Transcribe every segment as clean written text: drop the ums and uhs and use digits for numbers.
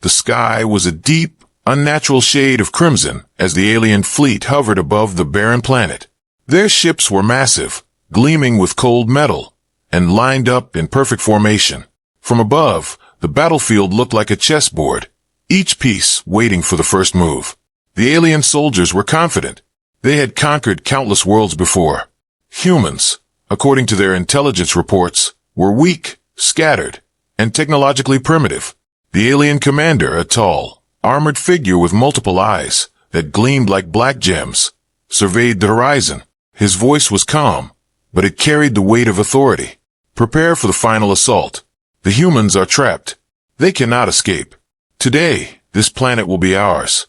The sky was a deep, unnatural shade of crimson as the alien fleet hovered above the barren planet. Their ships were massive, gleaming with cold metal, and lined up in perfect formation. From above, the battlefield looked like a chessboard, each piece waiting for the first move. The alien soldiers were confident. They had conquered countless worlds before. Humans, according to their intelligence reports, were weak, scattered, and technologically primitive. The alien commander, a tall, armored figure with multiple eyes that gleamed like black gems, surveyed the horizon. His voice was calm, but it carried the weight of authority. Prepare for the final assault. The humans are trapped. They cannot escape. Today, this planet will be ours.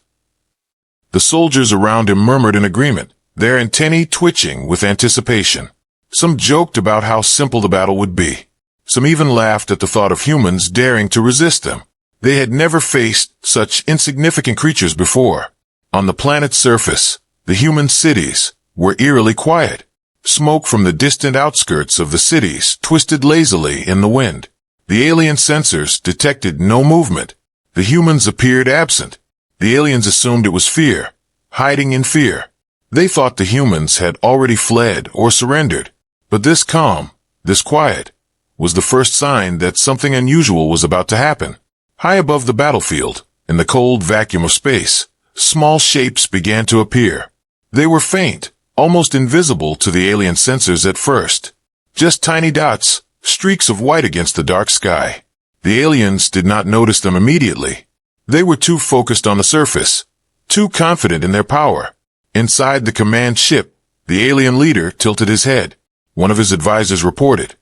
The soldiers around him murmured in agreement, their antennae twitching with anticipation. Some joked about how simple the battle would be. Some even laughed at the thought of humans daring to resist them. They had never faced such insignificant creatures before. On the planet's surface, the human cities were eerily quiet. Smoke from the distant outskirts of the cities twisted lazily in the wind. The alien sensors detected no movement. The humans appeared absent. The aliens assumed it was fear, hiding in fear. They thought the humans had already fled or surrendered. But this calm, this quiet, was the first sign that something unusual was about to happen. High above the battlefield, in the cold vacuum of space, small shapes began to appear. They were faint, almost invisible to the alien sensors at first. Just tiny dots, streaks of white against the dark sky. The aliens did not notice them immediately. They were too focused on the surface, too confident in their power. Inside the command ship, the alien leader tilted his head. One of his advisors reported,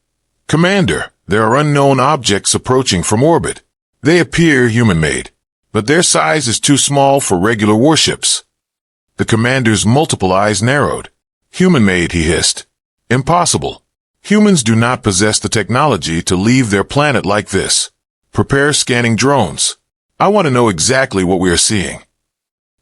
"Commander, there are unknown objects approaching from orbit. They appear human-made, but their size is too small for regular warships." The commander's multiple eyes narrowed. "Human-made," he hissed. "Impossible. Humans do not possess the technology to leave their planet like this. Prepare scanning drones. I want to know exactly what we are seeing."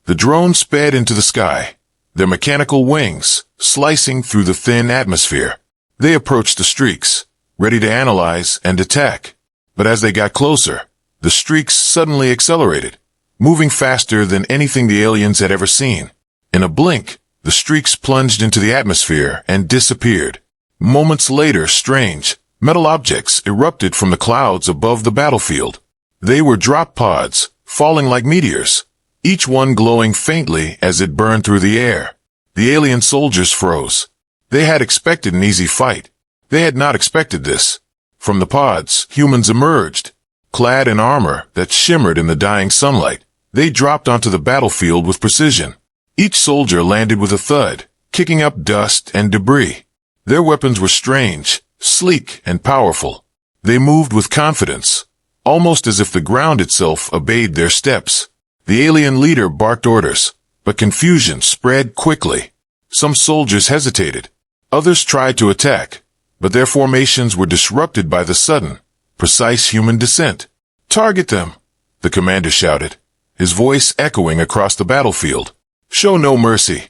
The drones sped into the sky, their mechanical wings slicing through the thin atmosphere. They approached the streaks, ready to analyze and attack. But as they got closer, the streaks suddenly accelerated, moving faster than anything the aliens had ever seen. In a blink, the streaks plunged into the atmosphere and disappeared. Moments later, strange, metal objects erupted from the clouds above the battlefield. They were drop pods, falling like meteors, each one glowing faintly as it burned through the air. The alien soldiers froze. They had expected an easy fight. They had not expected this. From the pods, humans emerged, clad in armor that shimmered in the dying sunlight. They dropped onto the battlefield with precision. Each soldier landed with a thud, kicking up dust and debris. Their weapons were strange, sleek, and powerful. They moved with confidence, almost as if the ground itself obeyed their steps. The alien leader barked orders, but confusion spread quickly. Some soldiers hesitated. Others tried to attack, but their formations were disrupted by the sudden, precise human descent. "Target them," the commander shouted, his voice echoing across the battlefield. "Show no mercy."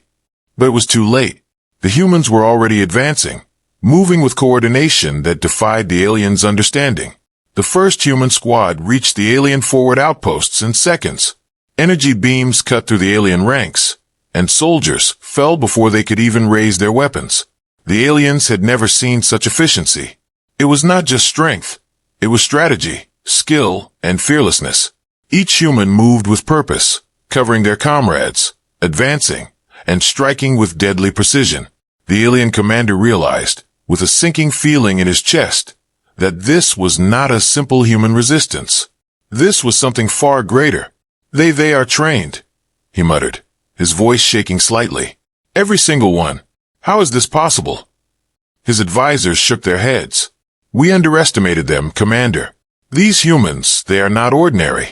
But it was too late. The humans were already advancing, moving with coordination that defied the aliens' understanding. The first human squad reached the alien forward outposts in seconds. Energy beams cut through the alien ranks, and soldiers fell before they could even raise their weapons. The aliens had never seen such efficiency. It was not just strength. It was strategy, skill, and fearlessness. Each human moved with purpose, covering their comrades, advancing, and striking with deadly precision. The alien commander realized, with a sinking feeling in his chest, that this was not a simple human resistance. This was something far greater. They are trained," he muttered, his voice shaking slightly. "Every single one. How is this possible?" His advisors shook their heads. "We underestimated them, Commander. These humans, they are not ordinary."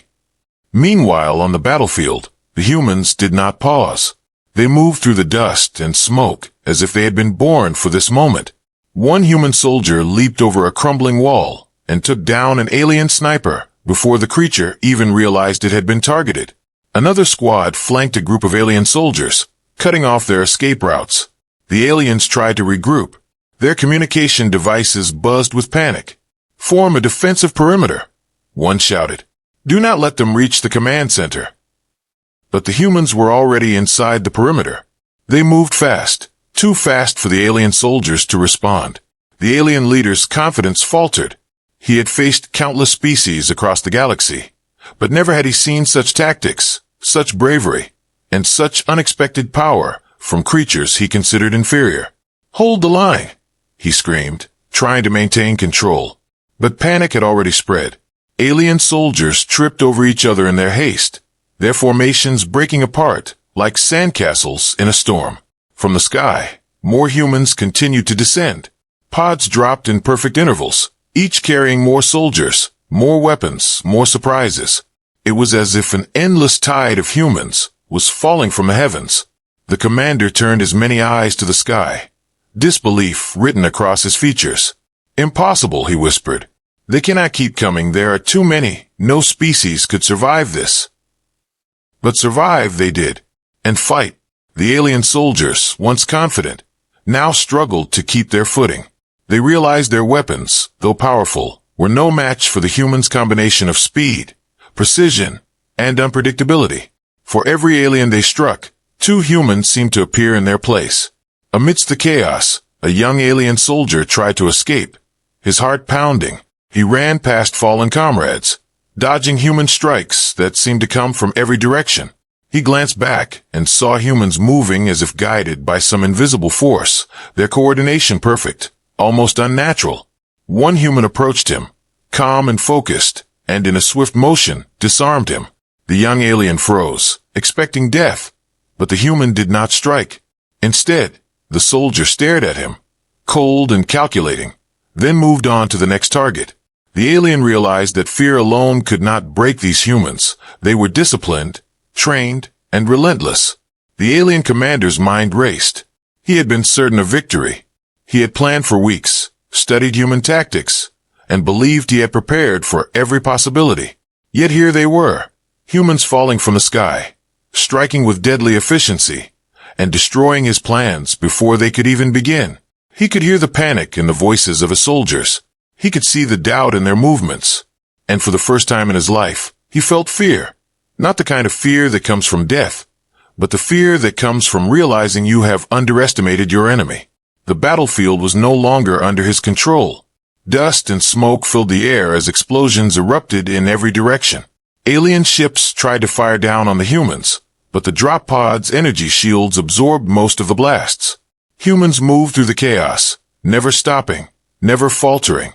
Meanwhile, on the battlefield, the humans did not pause. They moved through the dust and smoke as if they had been born for this moment. One human soldier leaped over a crumbling wall and took down an alien sniper before the creature even realized it had been targeted. Another squad flanked a group of alien soldiers, cutting off their escape routes. The aliens tried to regroup. Their communication devices buzzed with panic. "Form a defensive perimeter," one shouted. Do not let them reach the command center. But the humans were already inside the perimeter. They moved fast, too fast for the alien soldiers to respond. The alien leader's confidence faltered. He had faced countless species across the galaxy, but never had he seen such tactics, such bravery, and such unexpected power from creatures he considered inferior. "Hold the line," he screamed, trying to maintain control. But panic had already spread. Alien soldiers tripped over each other in their haste, their formations breaking apart like sandcastles in a storm. From the sky, more humans continued to descend. Pods dropped in perfect intervals, each carrying more soldiers, more weapons, more surprises. It was as if an endless tide of humans was falling from the heavens. The commander turned his many eyes to the sky, disbelief written across his features. "Impossible," he whispered. "They cannot keep coming. There are too many. No species could survive this." But survive they did, and fight. The alien soldiers, once confident, now struggled to keep their footing. They realized their weapons, though powerful, were no match for the humans' combination of speed, precision, and unpredictability. For every alien they struck, two humans seemed to appear in their place. Amidst the chaos, a young alien soldier tried to escape, his heart pounding. He ran past fallen comrades, dodging human strikes that seemed to come from every direction. He glanced back and saw humans moving as if guided by some invisible force, their coordination perfect, almost unnatural. One human approached him, calm and focused, and in a swift motion, disarmed him. The young alien froze, expecting death, but the human did not strike. Instead, the soldier stared at him, cold and calculating, then moved on to the next target. The alien realized that fear alone could not break these humans. They were disciplined, trained, and relentless. The alien commander's mind raced. He had been certain of victory. He had planned for weeks, studied human tactics, and believed he had prepared for every possibility. Yet here they were, humans falling from the sky, striking with deadly efficiency, and destroying his plans before they could even begin. He could hear the panic in the voices of his soldiers. He could see the doubt in their movements. And for the first time in his life, he felt fear. Not the kind of fear that comes from death, but the fear that comes from realizing you have underestimated your enemy. The battlefield was no longer under his control. Dust and smoke filled the air as explosions erupted in every direction. Alien ships tried to fire down on the humans, but the drop pod's energy shields absorbed most of the blasts. Humans moved through the chaos, never stopping, never faltering,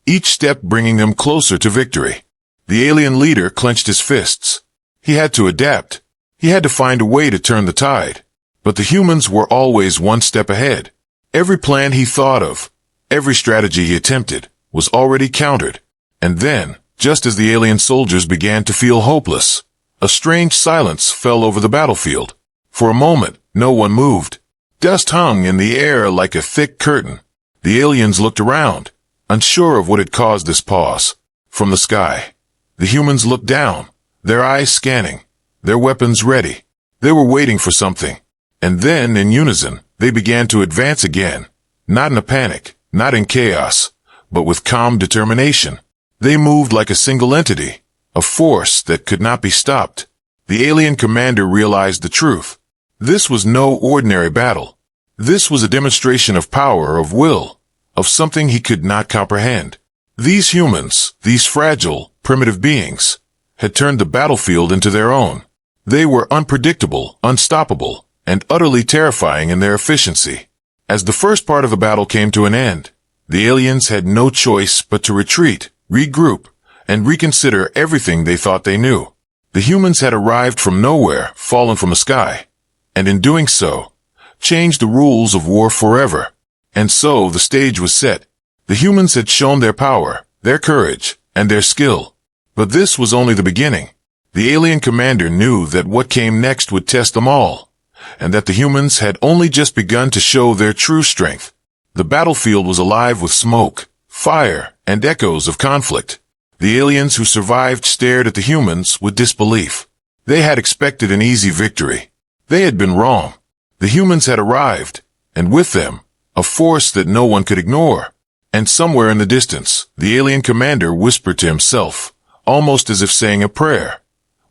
each step bringing them closer to victory. The alien leader clenched his fists. He had to adapt. He had to find a way to turn the tide. But the humans were always one step ahead. Every plan he thought of, every strategy he attempted, was already countered. And then, just as the alien soldiers began to feel hopeless, a strange silence fell over the battlefield. For a moment, no one moved. Dust hung in the air like a thick curtain. The aliens looked around, unsure of what had caused this pause. From the sky, the humans looked down, their eyes scanning, their weapons ready. They were waiting for something. And then, in unison, they began to advance again. Not in a panic, not in chaos, but with calm determination. They moved like a single entity, a force that could not be stopped. The alien commander realized the truth. This was no ordinary battle. This was a demonstration of power, of will, of something he could not comprehend. These humans, these fragile, primitive beings, had turned the battlefield into their own. They were unpredictable, unstoppable, and utterly terrifying in their efficiency. As the first part of the battle came to an end, the aliens had no choice but to retreat, regroup, and reconsider everything they thought they knew. The humans had arrived from nowhere, fallen from the sky, and in doing so, changed the rules of war forever. And so the stage was set. The humans had shown their power, their courage, and their skill. But this was only the beginning. The alien commander knew that what came next would test them all, and that the humans had only just begun to show their true strength. The battlefield was alive with smoke, fire, and echoes of conflict. The aliens who survived stared at the humans with disbelief. They had expected an easy victory. They had been wrong. The humans had arrived, and with them, a force that no one could ignore. And somewhere in the distance, the alien commander whispered to himself, almost as if saying a prayer.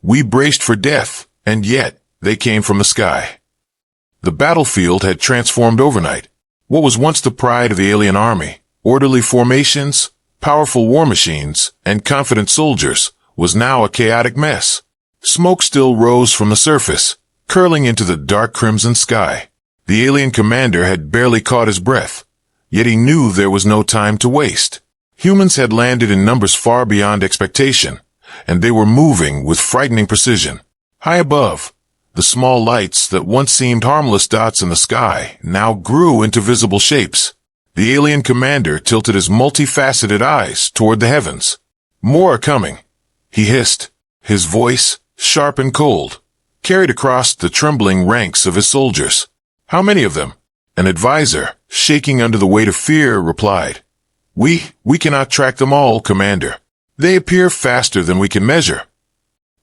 We braced for death, and yet they came from the sky. The battlefield had transformed overnight. What was once the pride of the alien army, orderly formations, powerful war machines, and confident soldiers, was now a chaotic mess. Smoke still rose from the surface, curling into the dark crimson sky. The alien commander had barely caught his breath, yet he knew there was no time to waste. Humans had landed in numbers far beyond expectation, and they were moving with frightening precision. High above, the small lights that once seemed harmless dots in the sky now grew into visible shapes. The alien commander tilted his multifaceted eyes toward the heavens. More are coming, he hissed, his voice, sharp and cold, carried across the trembling ranks of his soldiers. How many of them? An advisor, shaking under the weight of fear, replied. We cannot track them all, Commander. They appear faster than we can measure.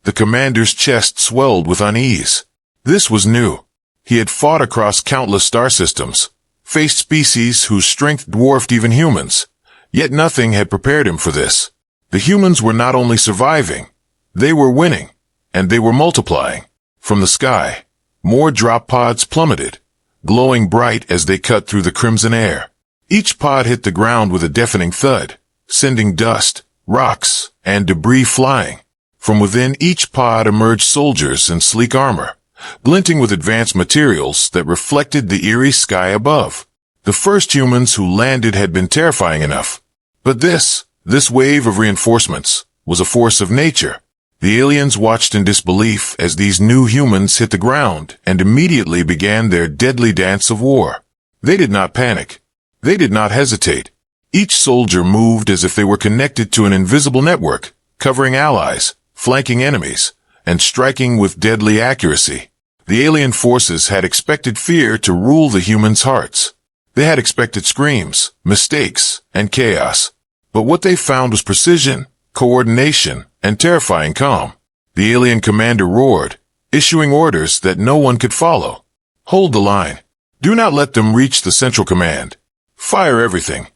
The commander's chest swelled with unease. This was new. He had fought across countless star systems, faced species whose strength dwarfed even humans, yet nothing had prepared him for this. The humans were not only surviving, they were winning, and they were multiplying. From the sky, more drop pods plummeted, glowing bright as they cut through the crimson air. Each pod hit the ground with a deafening thud, sending dust, rocks, and debris flying. From within each pod emerged soldiers in sleek armor, glinting with advanced materials that reflected the eerie sky above. The first humans who landed had been terrifying enough. But this wave of reinforcements was a force of nature. The aliens watched in disbelief as these new humans hit the ground and immediately began their deadly dance of war. They did not panic. They did not hesitate. Each soldier moved as if they were connected to an invisible network, covering allies, flanking enemies, and striking with deadly accuracy. The alien forces had expected fear to rule the humans' hearts. They had expected screams, mistakes, and chaos. But what they found was precision, coordination, and terrifying calm. The alien commander roared, issuing orders that no one could follow. Hold the line. Do not let them reach the central command. Fire everything.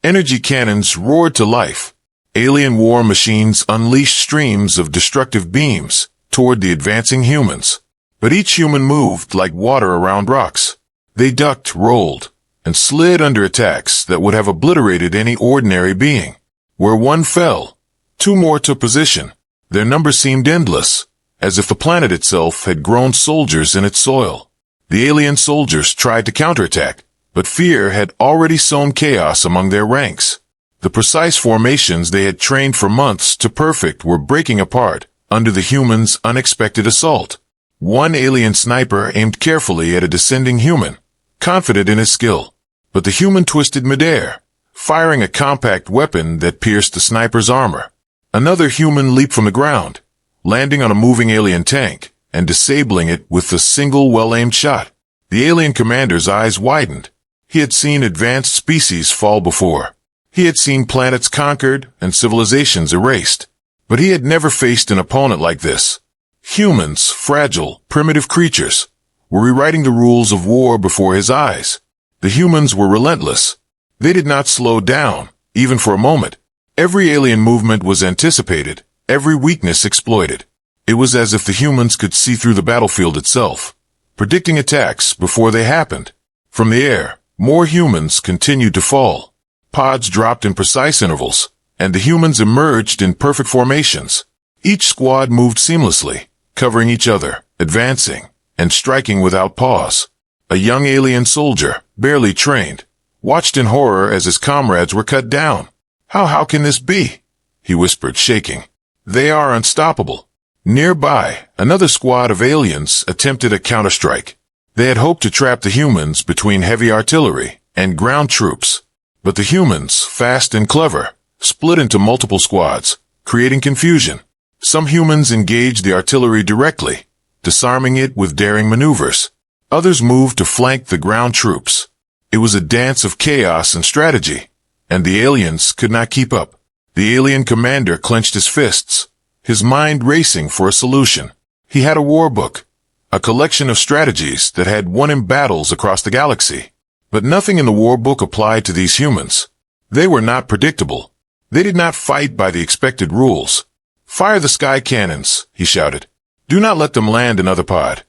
Energy cannons roared to life. Alien war machines unleashed streams of destructive beams toward the advancing humans. But each human moved like water around rocks. They ducked, rolled, and slid under attacks that would have obliterated any ordinary being. Where one fell, two more took position. Their numbers seemed endless, as if the planet itself had grown soldiers in its soil. The alien soldiers tried to counterattack, but fear had already sown chaos among their ranks. The precise formations they had trained for months to perfect were breaking apart under the humans' unexpected assault. One alien sniper aimed carefully at a descending human, confident in his skill. But the human twisted midair, firing a compact weapon that pierced the sniper's armor. Another human leaped from the ground, landing on a moving alien tank and disabling it with a single well-aimed shot. The alien commander's eyes widened. He had seen advanced species fall before. He had seen planets conquered and civilizations erased. But he had never faced an opponent like this. Humans, fragile, primitive creatures, were rewriting the rules of war before his eyes. The humans were relentless. They did not slow down, even for a moment. Every alien movement was anticipated, every weakness exploited. It was as if the humans could see through the battlefield itself, predicting attacks before they happened. From the air, more humans continued to fall. Pods dropped in precise intervals, and the humans emerged in perfect formations. Each squad moved seamlessly, covering each other, advancing, and striking without pause. A young alien soldier, barely trained, watched in horror as his comrades were cut down. How can this be? He whispered, shaking. They are unstoppable. Nearby, another squad of aliens attempted a counterstrike. They had hoped to trap the humans between heavy artillery and ground troops. But the humans, fast and clever, split into multiple squads, creating confusion. Some humans engaged the artillery directly, disarming it with daring maneuvers. Others moved to flank the ground troops. It was a dance of chaos and strategy, and the aliens could not keep up. The alien commander clenched his fists, his mind racing for a solution. He had a war book, a collection of strategies that had won him battles across the galaxy. But nothing in the war book applied to these humans. They were not predictable. They did not fight by the expected rules. "Fire the sky cannons," he shouted. "Do not let them land another pod."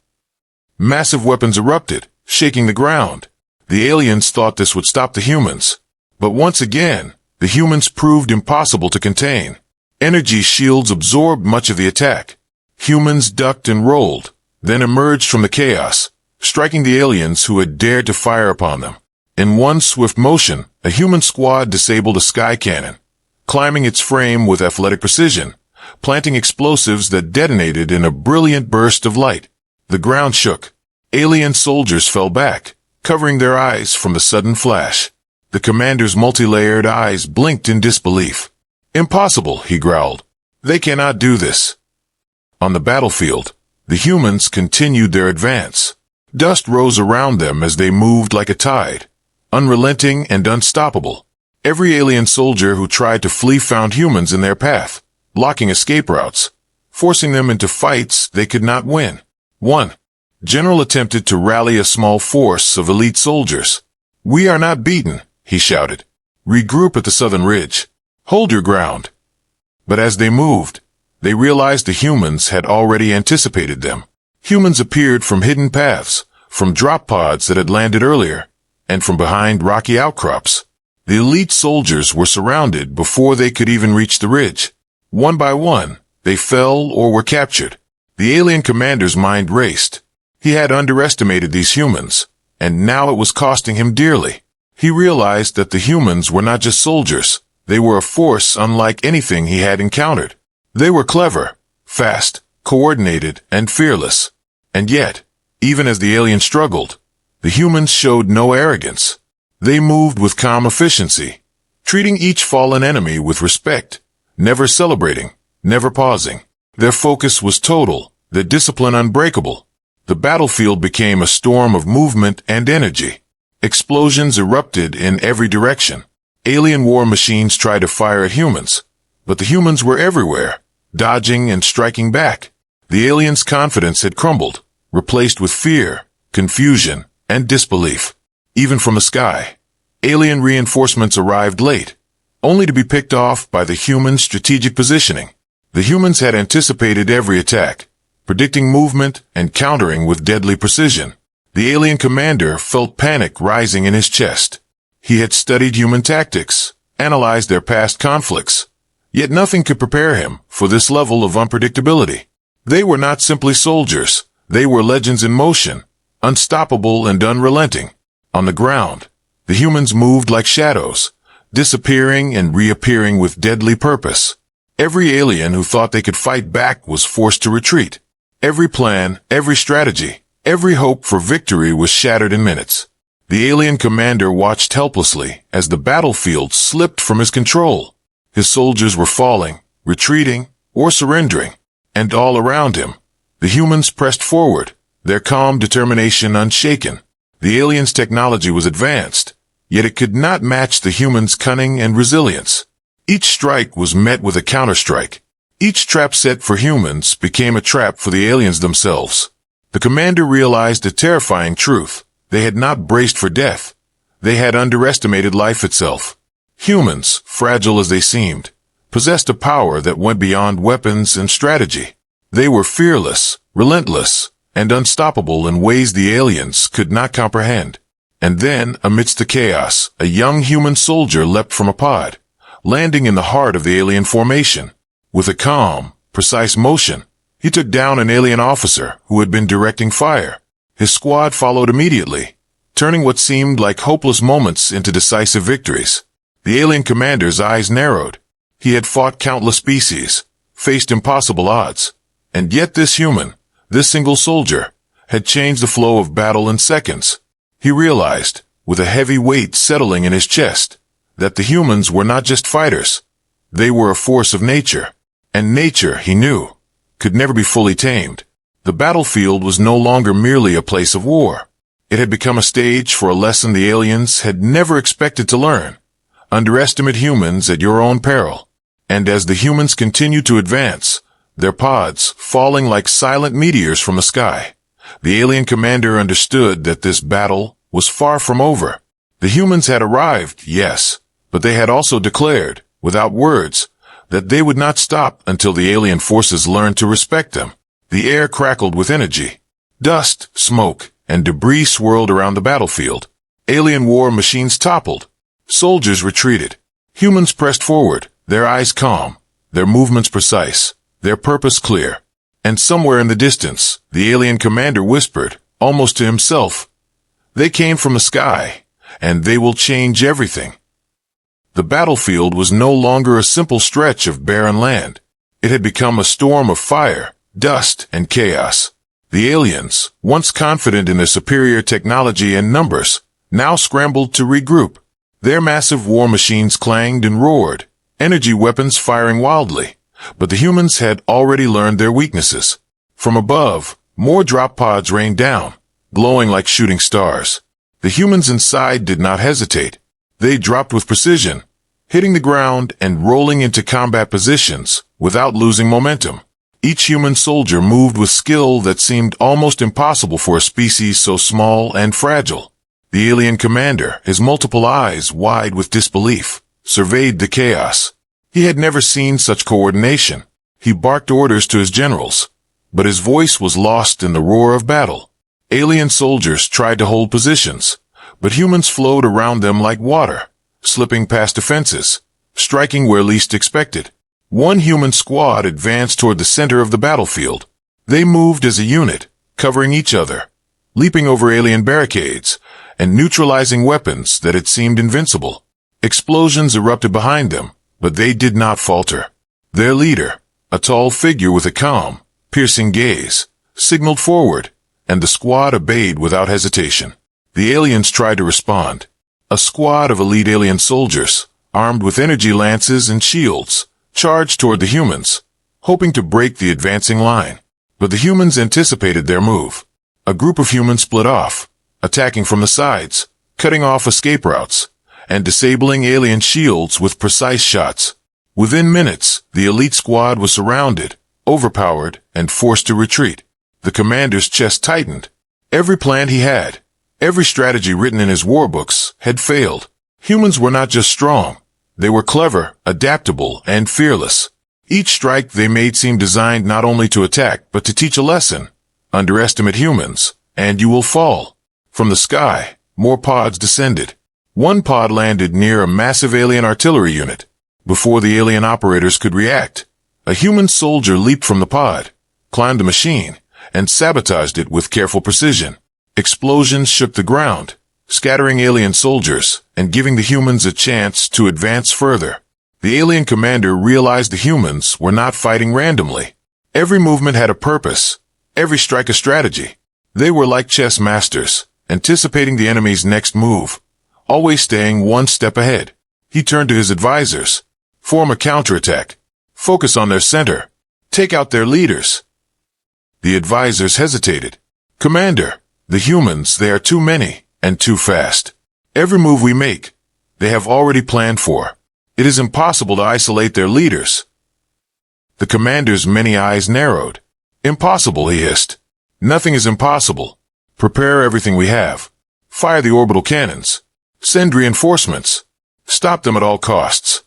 Massive weapons erupted, shaking the ground. The aliens thought this would stop the humans. But once again, the humans proved impossible to contain. Energy shields absorbed much of the attack. Humans ducked and rolled, then emerged from the chaos, striking the aliens who had dared to fire upon them. In one swift motion, a human squad disabled a sky cannon, climbing its frame with athletic precision, planting explosives that detonated in a brilliant burst of light. The ground shook. Alien soldiers fell back, covering their eyes from the sudden flash. The commander's multi-layered eyes blinked in disbelief. "Impossible," he growled. "They cannot do this." On the battlefield, the humans continued their advance. Dust rose around them as they moved like a tide, unrelenting and unstoppable. Every alien soldier who tried to flee found humans in their path, blocking escape routes, forcing them into fights they could not win. One general attempted to rally a small force of elite soldiers. "We are not beaten," he shouted. "Regroup at the southern ridge. Hold your ground." But as they moved, they realized the humans had already anticipated them. Humans appeared from hidden paths, from drop pods that had landed earlier, and from behind rocky outcrops. The elite soldiers were surrounded before they could even reach the ridge. One by one, they fell or were captured. The alien commander's mind raced. He had underestimated these humans, and now it was costing him dearly. He realized that the humans were not just soldiers. They were a force unlike anything he had encountered. They were clever, fast, coordinated, and fearless. And yet, even as the aliens struggled, the humans showed no arrogance. They moved with calm efficiency, treating each fallen enemy with respect, never celebrating, never pausing. Their focus was total, their discipline unbreakable. The battlefield became a storm of movement and energy. Explosions erupted in every direction. Alien war machines tried to fire at humans, but the humans were everywhere, dodging and striking back. The aliens' confidence had crumbled, replaced with fear, confusion, and disbelief. Even from the sky, alien reinforcements arrived late, only to be picked off by the human strategic positioning. The humans had anticipated every attack, predicting movement and countering with deadly precision. The alien commander felt panic rising in his chest. He had studied human tactics, analyzed their past conflicts, yet nothing could prepare him for this level of unpredictability. They were not simply soldiers, they were legends in motion, unstoppable and unrelenting. On the ground, the humans moved like shadows, disappearing and reappearing with deadly purpose. Every alien who thought they could fight back was forced to retreat. Every plan, every strategy, every hope for victory was shattered in minutes. The alien commander watched helplessly as the battlefield slipped from his control. His soldiers were falling, retreating, or surrendering. And all around him, the humans pressed forward, their calm determination unshaken. The aliens' technology was advanced, yet it could not match the humans' cunning and resilience. Each strike was met with a counterstrike. Each trap set for humans became a trap for the aliens themselves. The commander realized a terrifying truth. They had not braced for death. They had underestimated life itself. Humans, fragile as they seemed, possessed a power that went beyond weapons and strategy. They were fearless, relentless, and unstoppable in ways the aliens could not comprehend. And then, amidst the chaos, a young human soldier leapt from a pod, landing in the heart of the alien formation. With a calm, precise motion, he took down an alien officer who had been directing fire. His squad followed immediately, turning what seemed like hopeless moments into decisive victories. The alien commander's eyes narrowed. He had fought countless species, faced impossible odds, and yet this human, this single soldier, had changed the flow of battle in seconds. He realized, with a heavy weight settling in his chest, that the humans were not just fighters. They were a force of nature, and nature, he knew, could never be fully tamed. The battlefield was no longer merely a place of war. It had become a stage for a lesson the aliens had never expected to learn. Underestimate humans at your own peril. And as the humans continued to advance, their pods falling like silent meteors from the sky, the alien commander understood that this battle was far from over. The humans had arrived, yes, but they had also declared, without words, that they would not stop until the alien forces learned to respect them. The air crackled with energy. Dust, smoke, and debris swirled around the battlefield. Alien war machines toppled. Soldiers retreated. Humans pressed forward, their eyes calm, their movements precise, their purpose clear. And somewhere in the distance, the alien commander whispered, almost to himself, "They came from the sky, and they will change everything." The battlefield was no longer a simple stretch of barren land. It had become a storm of fire, dust, and chaos. The aliens, once confident in their superior technology and numbers, now scrambled to regroup. Their massive war machines clanged and roared, energy weapons firing wildly. But the humans had already learned their weaknesses. From above, more drop pods rained down, glowing like shooting stars. The humans inside did not hesitate. They dropped with precision, hitting the ground and rolling into combat positions without losing momentum. Each human soldier moved with skill that seemed almost impossible for a species so small and fragile. The alien commander, his multiple eyes wide with disbelief, surveyed the chaos. He had never seen such coordination. He barked orders to his generals, but his voice was lost in the roar of battle. Alien soldiers tried to hold positions, but humans flowed around them like water, slipping past defenses, striking where least expected. One human squad advanced toward the center of the battlefield. They moved as a unit, covering each other, leaping over alien barricades, and neutralizing weapons that had seemed invincible. Explosions erupted behind them, but they did not falter. Their leader, a tall figure with a calm, piercing gaze, signaled forward, and the squad obeyed without hesitation. The aliens tried to respond. A squad of elite alien soldiers, armed with energy lances and shields, charged toward the humans, hoping to break the advancing line. But the humans anticipated their move. A group of humans split off, attacking from the sides, cutting off escape routes, and disabling alien shields with precise shots. Within minutes, the elite squad was surrounded, overpowered, and forced to retreat. The commander's chest tightened. Every plan he had, every strategy written in his war books, had failed. Humans were not just strong. They were clever, adaptable, and fearless. Each strike they made seemed designed not only to attack, but to teach a lesson. Underestimate humans, and you will fall. From the sky, more pods descended. One pod landed near a massive alien artillery unit. Before the alien operators could react, a human soldier leaped from the pod, climbed the machine, and sabotaged it with careful precision. Explosions shook the ground, scattering alien soldiers and giving the humans a chance to advance further. The alien commander realized the humans were not fighting randomly. Every movement had a purpose, every strike a strategy. They were like chess masters, anticipating the enemy's next move, always staying one step ahead. He turned to his advisors. Form a counterattack. Focus on their center. Take out their leaders. The advisors hesitated. Commander, the humans, they are too many and too fast. Every move we make, they have already planned for. It is impossible to isolate their leaders. The commander's many eyes narrowed. Impossible, he hissed. Nothing is impossible. Prepare everything we have. Fire the orbital cannons. Send reinforcements. Stop them at all costs.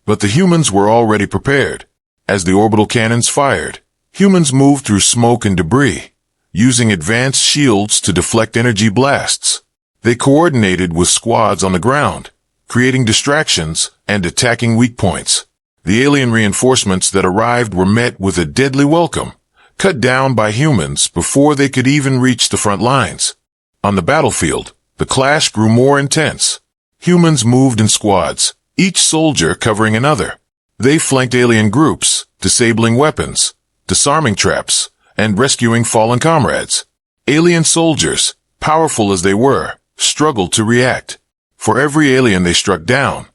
But the humans were already prepared. As the orbital cannons fired, humans moved through smoke and debris, using advanced shields to deflect energy blasts. They coordinated with squads on the ground, creating distractions and attacking weak points. The alien reinforcements that arrived were met with a deadly welcome, cut down by humans before they could even reach the front lines. On the battlefield, the clash grew more intense. Humans moved in squads, each soldier covering another. They flanked alien groups, disabling weapons, disarming traps, and rescuing fallen comrades. Alien soldiers, powerful as they were, struggled to react. For every alien they struck down,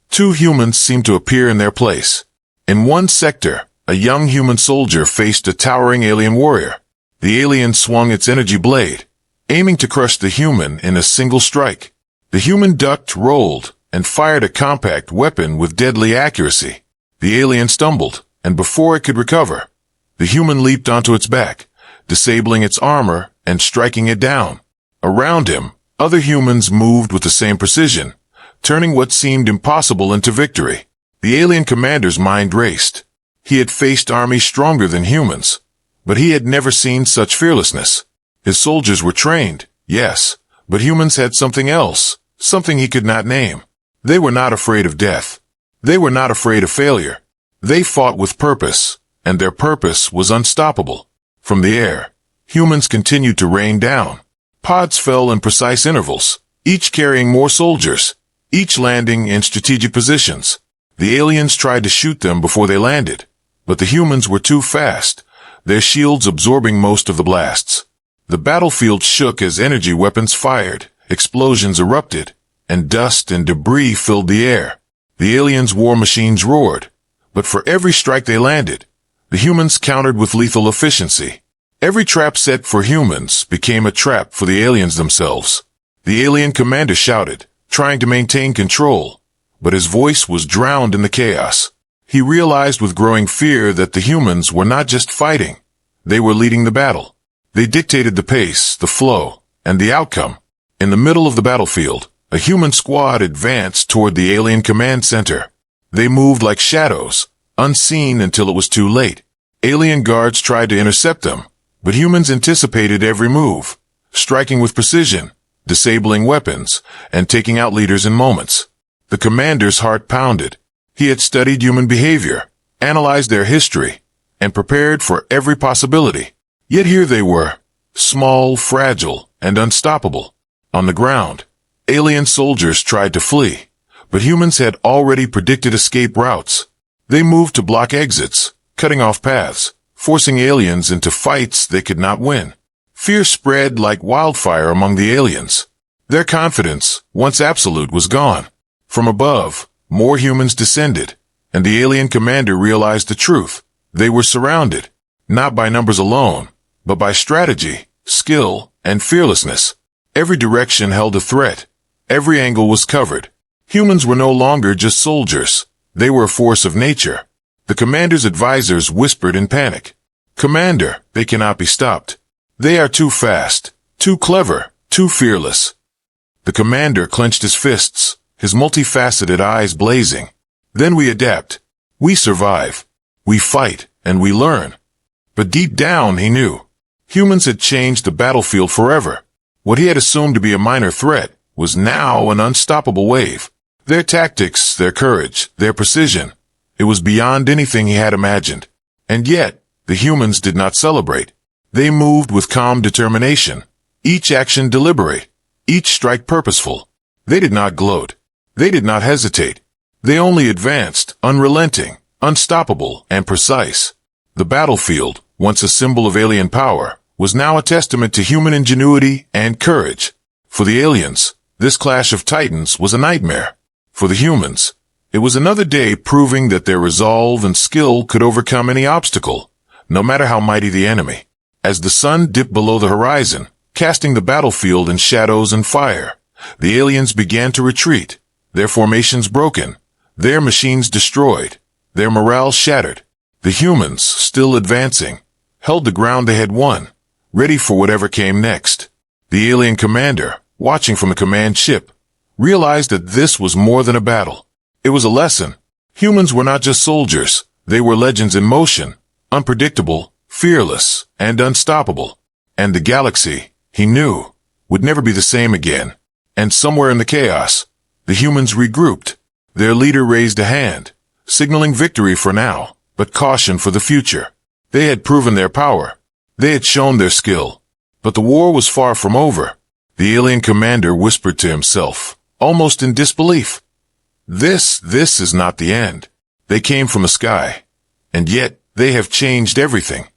two humans seemed to appear in their place. In one sector, a young human soldier faced a towering alien warrior. The alien swung its energy blade, aiming to crush the human in a single strike. The human ducked, rolled, and fired a compact weapon with deadly accuracy. The alien stumbled, and before it could recover, the human leaped onto its back, disabling its armor and striking it down. Around him, other humans moved with the same precision, turning what seemed impossible into victory. The alien commander's mind raced. He had faced armies stronger than humans, but he had never seen such fearlessness. His soldiers were trained, yes, but humans had something else, something he could not name. They were not afraid of death. They were not afraid of failure. They fought with purpose, and their purpose was unstoppable. From the air, humans continued to rain down. Pods fell in precise intervals, each carrying more soldiers, each landing in strategic positions. The aliens tried to shoot them before they landed, but the humans were too fast, their shields absorbing most of the blasts. The battlefield shook as energy weapons fired, explosions erupted, and dust and debris filled the air. The aliens' war machines roared, but for every strike they landed, the humans countered with lethal efficiency. Every trap set for humans became a trap for the aliens themselves. The alien commander shouted, trying to maintain control, but his voice was drowned in the chaos. He realized with growing fear that the humans were not just fighting, they were leading the battle. They dictated the pace, the flow, and the outcome. In the middle of the battlefield, a human squad advanced toward the alien command center. They moved like shadows, unseen until it was too late. Alien guards tried to intercept them, but humans anticipated every move, striking with precision, disabling weapons, and taking out leaders in moments. The commander's heart pounded. He had studied human behavior, analyzed their history, and prepared for every possibility. Yet here they were, small, fragile, and unstoppable. On the ground, alien soldiers tried to flee, but humans had already predicted escape routes. They moved to block exits, cutting off paths, forcing aliens into fights they could not win. Fear spread like wildfire among the aliens. Their confidence, once absolute, was gone. From above, more humans descended, and the alien commander realized the truth. They were surrounded, not by numbers alone, but by strategy, skill, and fearlessness. Every direction held a threat. Every angle was covered. Humans were no longer just soldiers. They were a force of nature. The commander's advisors whispered in panic. "Commander, they cannot be stopped. They are too fast, too clever, too fearless." The commander clenched his fists, his multifaceted eyes blazing. "Then we adapt. We survive. We fight, and we learn." But deep down, he knew. Humans had changed the battlefield forever. What he had assumed to be a minor threat was now an unstoppable wave. Their tactics, their courage, their precision. It was beyond anything he had imagined. And yet, the humans did not celebrate. They moved with calm determination, each action deliberate, each strike purposeful. They did not gloat. They did not hesitate. They only advanced, unrelenting, unstoppable, and precise. The battlefield, once a symbol of alien power, was now a testament to human ingenuity and courage. For the aliens, this clash of titans was a nightmare. For the humans, it was another day proving that their resolve and skill could overcome any obstacle, no matter how mighty the enemy. As the sun dipped below the horizon, casting the battlefield in shadows and fire, the aliens began to retreat, their formations broken, their machines destroyed, their morale shattered. The humans, still advancing, held the ground they had won, ready for whatever came next. The alien commander, watching from the command ship, realized that this was more than a battle. It was a lesson. Humans were not just soldiers. They were legends in motion, unpredictable, fearless, and unstoppable. And the galaxy, he knew, would never be the same again. And somewhere in the chaos, the humans regrouped. Their leader raised a hand, signaling victory for now, but caution for the future. They had proven their power. They had shown their skill. But the war was far from over. The alien commander whispered to himself, almost in disbelief. This is not the end. They came from the sky, and yet they have changed everything.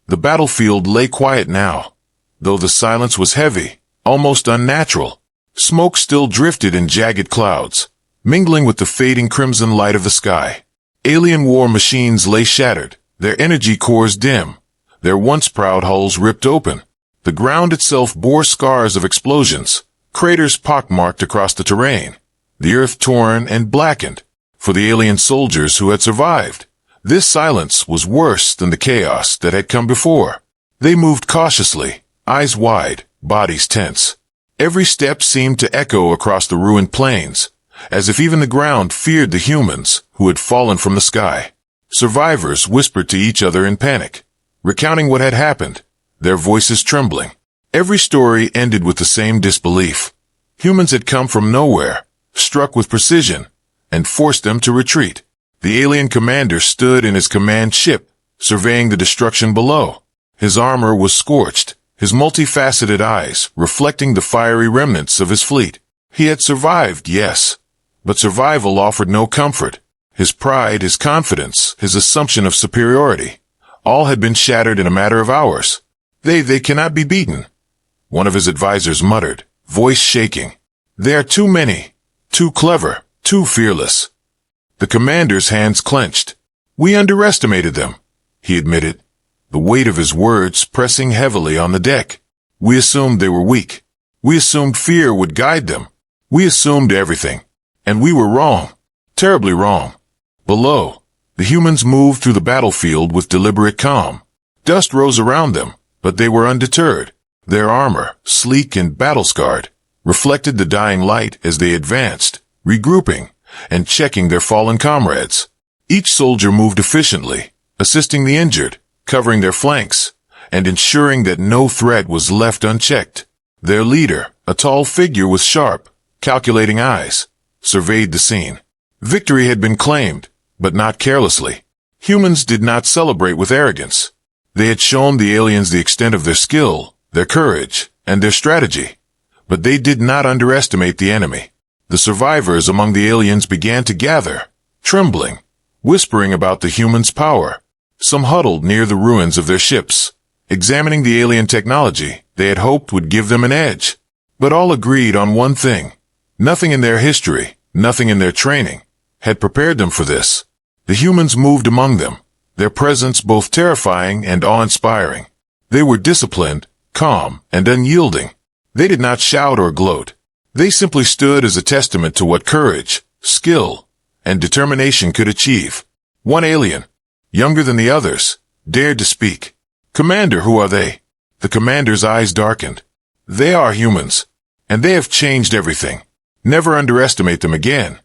The battlefield lay quiet now, though the silence was heavy, almost unnatural. Smoke still drifted in jagged clouds, mingling with the fading crimson light of the sky. Alien war machines lay shattered, their energy cores dim, their once proud hulls ripped open. The ground itself bore scars of explosions, craters pockmarked across the terrain, the earth torn and blackened. For the alien soldiers who had survived, this silence was worse than the chaos that had come before. They moved cautiously, eyes wide, bodies tense. Every step seemed to echo across the ruined plains, as if even the ground feared the humans who had fallen from the sky. Survivors whispered to each other in panic, recounting what had happened, their voices trembling. Every story ended with the same disbelief. Humans had come from nowhere, struck with precision, and forced them to retreat. The alien commander stood in his command ship, surveying the destruction below. His armor was scorched, his multifaceted eyes reflecting the fiery remnants of his fleet. He had survived, yes, but survival offered no comfort. His pride, his confidence, his assumption of superiority, all had been shattered in a matter of hours. They cannot be beaten, one of his advisors muttered, voice shaking. They are too many, too clever, too fearless. The commander's hands clenched. We underestimated them, he admitted, the weight of his words pressing heavily on the deck. We assumed they were weak. We assumed fear would guide them. We assumed everything. And we were wrong. Terribly wrong. Below, the humans moved through the battlefield with deliberate calm. Dust rose around them, but they were undeterred. Their armor, sleek and battle-scarred, reflected the dying light as they advanced, regrouping and checking their fallen comrades. Each soldier moved efficiently, assisting the injured, covering their flanks, and ensuring that no threat was left unchecked. Their leader, a tall figure with sharp, calculating eyes, surveyed the scene. Victory had been claimed, but not carelessly. Humans did not celebrate with arrogance. They had shown the aliens the extent of their skill, their courage, and their strategy. But they did not underestimate the enemy. The survivors among the aliens began to gather, trembling, whispering about the humans' power. Some huddled near the ruins of their ships, examining the alien technology they had hoped would give them an edge. But all agreed on one thing. Nothing in their history, nothing in their training, had prepared them for this. The humans moved among them, their presence both terrifying and awe-inspiring. They were disciplined, calm, and unyielding. They did not shout or gloat. They simply stood as a testament to what courage, skill, and determination could achieve. One alien, younger than the others, dared to speak. Commander, who are they? The commander's eyes darkened. They are humans, and they have changed everything. Never underestimate them again.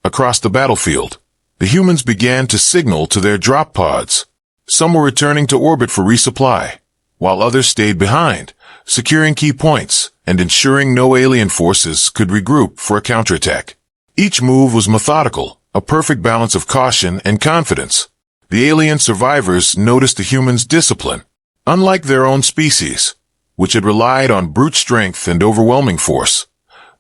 Across the battlefield, the humans began to signal to their drop pods. Some were returning to orbit for resupply, while others stayed behind, securing key points and ensuring no alien forces could regroup for a counterattack. Each move was methodical, a perfect balance of caution and confidence. The alien survivors noticed the humans' discipline. Unlike their own species, which had relied on brute strength and overwhelming force,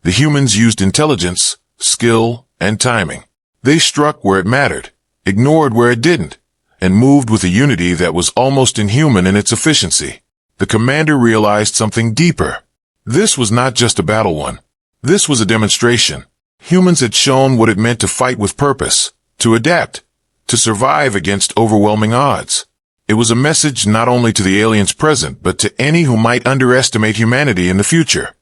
the humans used intelligence, skill, and timing. They struck where it mattered, ignored where it didn't, and moved with a unity that was almost inhuman in its efficiency. The commander realized something deeper. This was not just a battle one. This was a demonstration. Humans had shown what it meant to fight with purpose, to adapt, to survive against overwhelming odds. It was a message not only to the aliens present, but to any who might underestimate humanity in the future.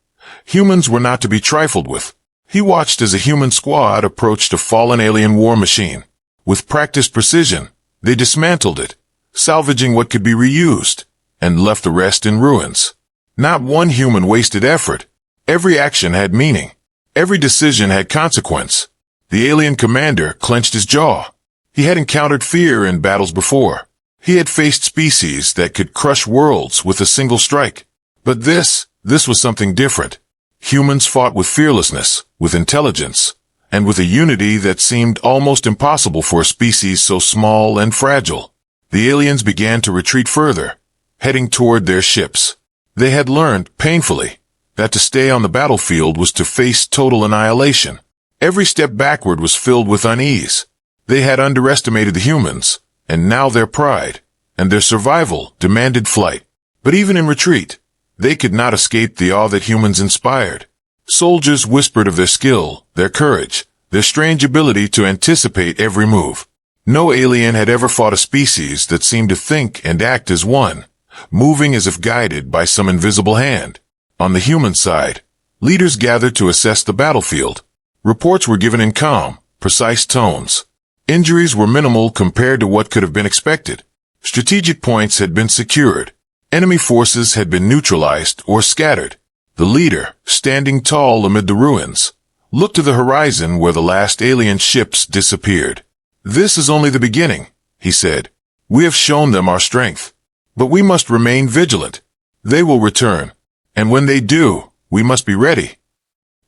Humans were not to be trifled with. He watched as a human squad approached a fallen alien war machine. With practiced precision, they dismantled it, salvaging what could be reused, and left the rest in ruins. Not one human wasted effort. Every action had meaning. Every decision had consequence. The alien commander clenched his jaw. He had encountered fear in battles before. He had faced species that could crush worlds with a single strike. But this was something different. Humans fought with fearlessness, with intelligence, and with a unity that seemed almost impossible for a species so small and fragile. The aliens began to retreat further, heading toward their ships. They had learned, painfully, that to stay on the battlefield was to face total annihilation. Every step backward was filled with unease. They had underestimated the humans, and now their pride and their survival demanded flight. But even in retreat, they could not escape the awe that humans inspired. Soldiers whispered of their skill, their courage, their strange ability to anticipate every move. No alien had ever fought a species that seemed to think and act as one, moving as if guided by some invisible hand. On the human side, leaders gathered to assess the battlefield. Reports were given in calm, precise tones. Injuries were minimal compared to what could have been expected. Strategic points had been secured. Enemy forces had been neutralized or scattered. The leader, standing tall amid the ruins, looked to the horizon where the last alien ships disappeared. "This is only the beginning," he said. "We have shown them our strength, but we must remain vigilant. They will return, and when they do, we must be ready."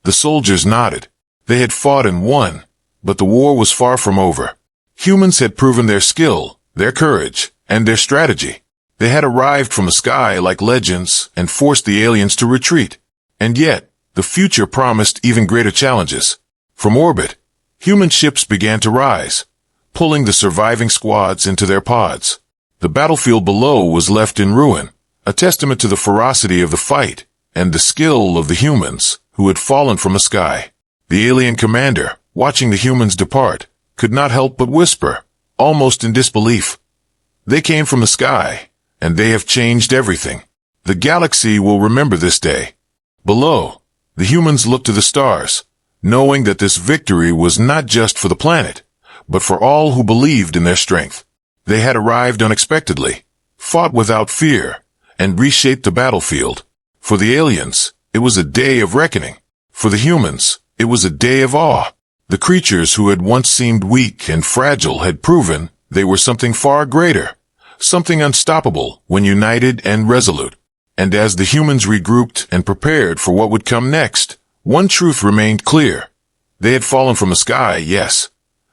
The soldiers nodded. They had fought and won, but the war was far from over. Humans had proven their skill, their courage, and their strategy. They had arrived from the sky like legends and forced the aliens to retreat. And yet, the future promised even greater challenges. From orbit, human ships began to rise, pulling the surviving squads into their pods. The battlefield below was left in ruin, a testament to the ferocity of the fight and the skill of the humans who had fallen from the sky. The alien commander, watching the humans depart, could not help but whisper, almost in disbelief, "They came from the sky, and they have changed everything. The galaxy will remember this day." Below, the humans looked to the stars, knowing that this victory was not just for the planet, but for all who believed in their strength. They had arrived unexpectedly, fought without fear, and reshaped the battlefield. For the aliens, it was a day of reckoning. For the humans, it was a day of awe. The creatures who had once seemed weak and fragile had proven they were something far greater, something unstoppable when united and resolute. And as the humans regrouped and prepared for what would come next, one truth remained clear. They had fallen from the sky, yes,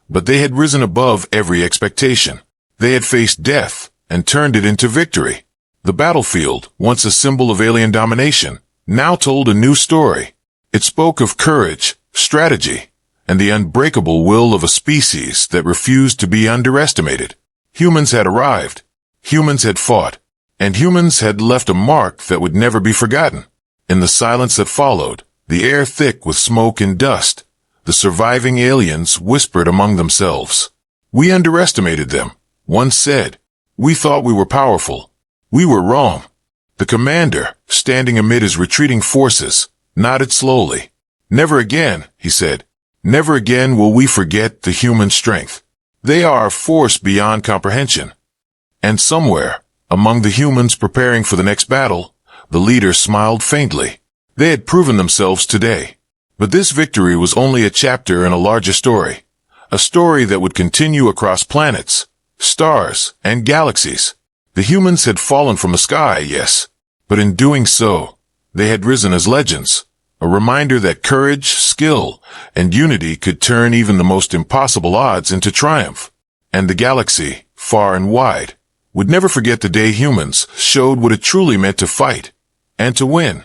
but they had risen above every expectation. They had faced death and turned it into victory. The battlefield, once a symbol of alien domination, now told a new story. It spoke of courage, strategy, and the unbreakable will of a species that refused to be underestimated. Humans had arrived. Humans had fought. And humans had left a mark that would never be forgotten. In the silence that followed, the air thick with smoke and dust, the surviving aliens whispered among themselves. "We underestimated them," one said. "We thought we were powerful. We were wrong." The commander, standing amid his retreating forces, nodded slowly. "Never again," he said. "Never again will we forget the human strength. They are a force beyond comprehension." And somewhere, among the humans preparing for the next battle, the leader smiled faintly. They had proven themselves today. But this victory was only a chapter in a larger story. A story that would continue across planets, stars, and galaxies. The humans had fallen from the sky, yes, but in doing so, they had risen as legends. A reminder that courage, skill, and unity could turn even the most impossible odds into triumph. And the galaxy, far and wide, would never forget the day humans showed what it truly meant to fight and to win.